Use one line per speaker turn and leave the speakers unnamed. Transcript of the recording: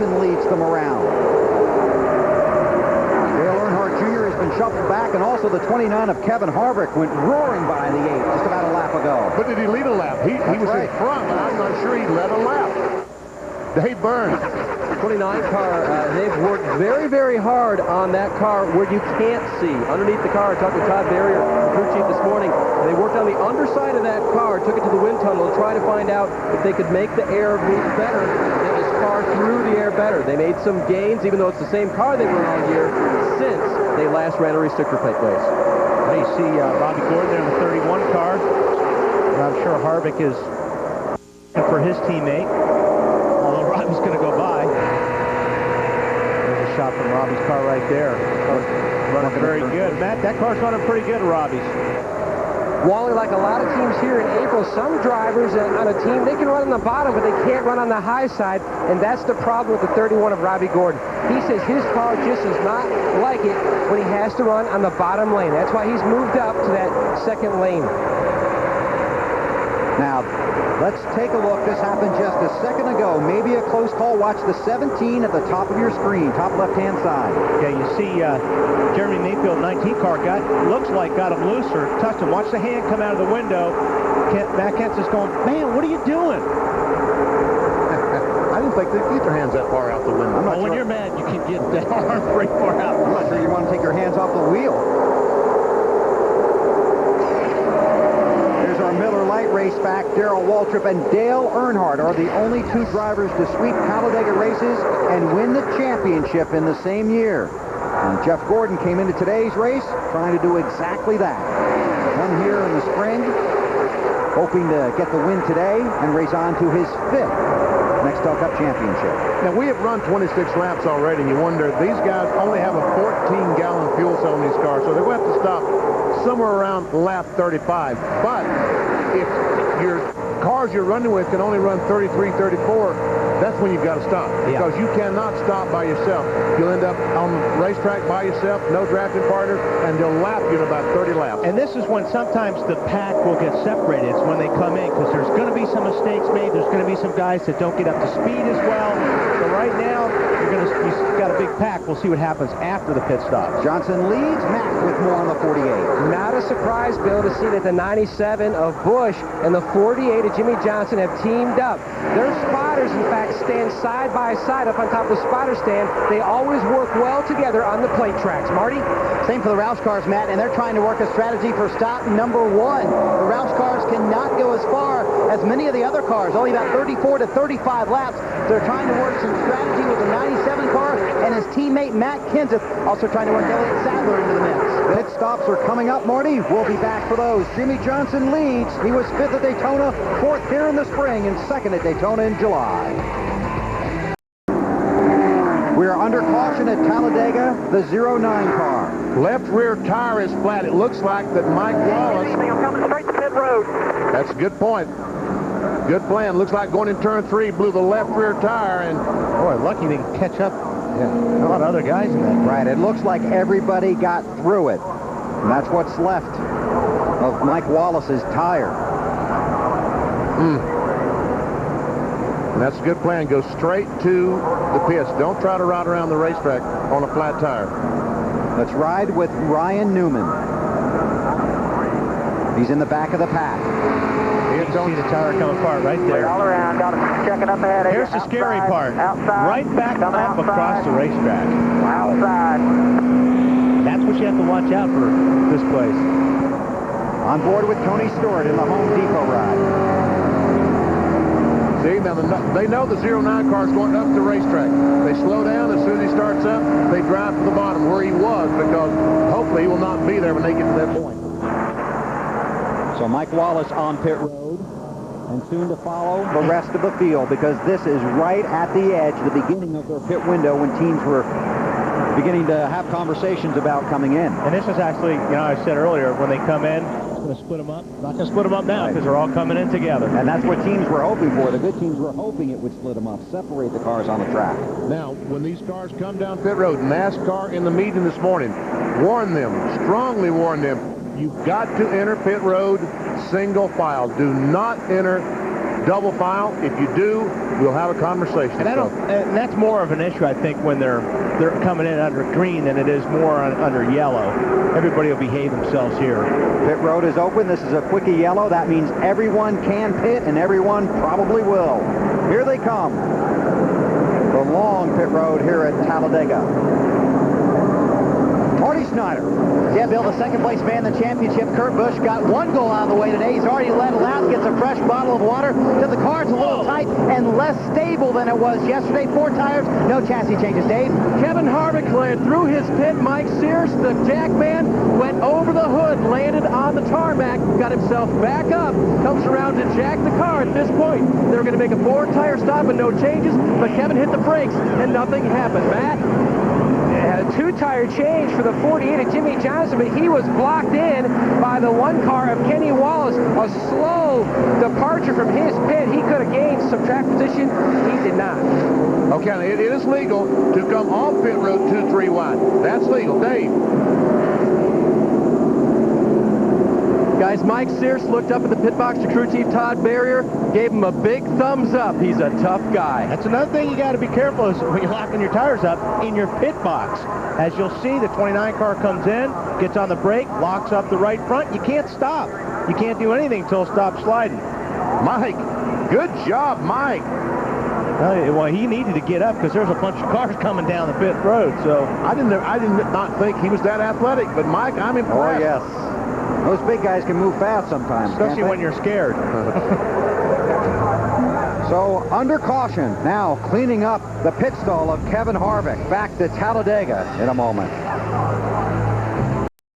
Johnson leads them around. Dale Earnhardt Jr. has been shuffled back, and also the 29 of Kevin Harvick went roaring by the 8 just about a lap ago.
But did he lead a lap? He was right in front, but I'm not sure he led a lap. Dave Burns.
29 car, they've worked very, very hard on that car where you can't see. Underneath the car, I talked to Todd Barrier, crew chief, this morning. They worked on the underside of that car, took it to the wind tunnel to try to find out if they could make the air move better, get this car through the air better. They made some gains, even though it's the same car they run all year, since they last ran a restrictor plate race.
Now you see Robbie Gordon there in the 31 car. And I'm sure Harvick is for his teammate. Although Robbie's going to go by. There's a shot from Robbie's car right there. Running very good. Matt, that car's running pretty good, Robbie's.
Wally, like a lot of teams here in April, some drivers on a team, they can run on the bottom, but they can't run on the high side, and that's the problem with the 31 of Robbie Gordon. He says his car just does not like it when he has to run on the bottom lane. That's why he's moved up to that second lane.
Now, let's take a look. This happened just a second ago. Maybe a close call. Watch the 17 at the top of your screen, top left-hand side.
Yeah, you see Jeremy Mayfield, 19 car, looks like got him loose or touched him. Watch the hand come out of the window. Matt Kent's just going, man, what are you doing?
I didn't think they'd keep their hands that far out the window.
Well, when you're mad, you can get that arm pretty far out.
I'm not sure you want to take your hands off the wheel. Our Miller Lite race back, Darrell Waltrip and Dale Earnhardt are the only two drivers to sweep Talladega races and win the championship in the same year. And Jeff Gordon came into today's race trying to do exactly that. Won here in the spring, hoping to get the win today and race on to his 5th Nextel Cup championship.
Now, we have run 26 laps already, and you wonder, these guys only have a 14-gallon fuel cell in these cars, so they're going to have to stop somewhere around lap 35. But if your cars you're running with can only run 33, 34, that's when you've got to stop. Because you cannot stop by yourself. You'll end up on the racetrack by yourself, no drafting partners, and they'll lap you in about 30 laps.
And this is when sometimes the pack will get separated. It's when they come in, because there's going to be some mistakes made. There's going to be some guys that don't get up to speed as well. So right now, you've got a big pack. We'll see what happens after the pit stop.
Johnson leads, Mack with more on the 48.
Not a surprise, Bill, to see that the 97 of Busch and the 48 of Jimmy Johnson have teamed up. Their spotters, in fact, stand side by side up on top of the spotter stand. They always work well together on the plate tracks. Marty?
Same for the Roush cars, Matt, and they're trying to work a strategy for stop number 1. The Roush cars cannot go as far as many of the other cars, only about 34 to 35 laps. They're trying to work some strategy with the 97 car, and his teammate Matt Kenseth also trying to work Elliott Sadler into the mix.
Pit stops are coming up, Marty. We'll be back for those. Jimmy Johnson leads. He was 5th at Daytona, 4th here in the spring, and 2nd at Daytona in July. We are under caution at Talladega, the 09 car.
Left rear tire is flat. It looks like that Mike Wallace...
coming straight to pit road.
That's a good point. Good plan. Looks like going in turn 3, blew the left rear tire, and...
Boy, lucky they can catch up. Yeah, a lot of other guys in that.
Right, it looks like everybody got through it. And that's what's left of Mike Wallace's tire.
And that's a good plan. Go straight to the pits. Don't try to ride around the racetrack on a flat tire.
Let's ride with Ryan Newman. He's in the back of the pack.
You can see the tire coming apart right there.
All around, got to check it up ahead.
Here's the scary part.
Outside.
Right back up across the racetrack.
Outside.
That's what you have to watch out for this place.
On board with Tony Stewart in the Home Depot ride.
See, now they know the 09 car is going up the racetrack. They slow down as soon as he starts up. They drive to the bottom where he was, because hopefully he will not be there when they get to that point.
So Mike Wallace on pit road, and soon to follow the rest of the field, because this is right at the edge, the beginning of their pit window when teams were beginning to have conversations about coming in.
And this is actually, you know, I said earlier, when they come in, it's going to split them up. Not going to split them up now, because they're all coming in together.
And that's what teams were hoping for. The good teams were hoping it would split them up, separate the cars on the track.
Now, when these cars come down pit road, NASCAR in the meeting this morning, warn them, strongly warn them, you've got to enter pit road single file. Do not enter double file. If you do, we'll have a conversation.
And that's more of an issue, I think, when they're coming in under green than it is more under yellow. Everybody will behave themselves here.
Pit road is open. This is a quickie yellow. That means everyone can pit, and everyone probably will. Here they come. The long pit road here at Talladega. Marty Snyder.
Yeah, Bill, the second-place man in the championship, Kurt Busch, got one goal out of the way today. He's already led a lap, gets a fresh bottle of water, because the car's a little tight and less stable than it was yesterday. 4 tires, no chassis changes. Dave?
Kevin Harvick cleared through his pit. Mike Sears, the jack man, went over the hood, landed on the tarmac, got himself back up, comes around to jack the car at this point. They were going to make a 4-tire stop and no changes, but Kevin hit the brakes and nothing happened. Matt?
Had a 2-tire change for the 48 of Jimmy Johnson, but he was blocked in by the 1 car of Kenny Wallace. A slow departure from his pit. He could have gained some track position. He did not.
Okay, it is legal to come off pit road 2-3 wide. That's legal. Dave?
Guys, Mike Sears looked up at the pit box to crew chief Todd Barrier, gave him a big thumbs up. He's a tough guy.
That's another thing you got to be careful is when you're locking your tires up in your pit box. As you'll see, the 29 car comes in, gets on the brake, locks up the right front. You can't stop. You can't do anything until it stops sliding.
Mike, good job, Mike.
Well, he needed to get up because there's a bunch of cars coming down the pit road. So
I did not think he was that athletic, but Mike, I'm impressed.
Oh, yes. Those big guys can move fast sometimes,
especially when you're scared.
So, under caution, now cleaning up the pit stall of Kevin Harvick. Back to Talladega in a moment.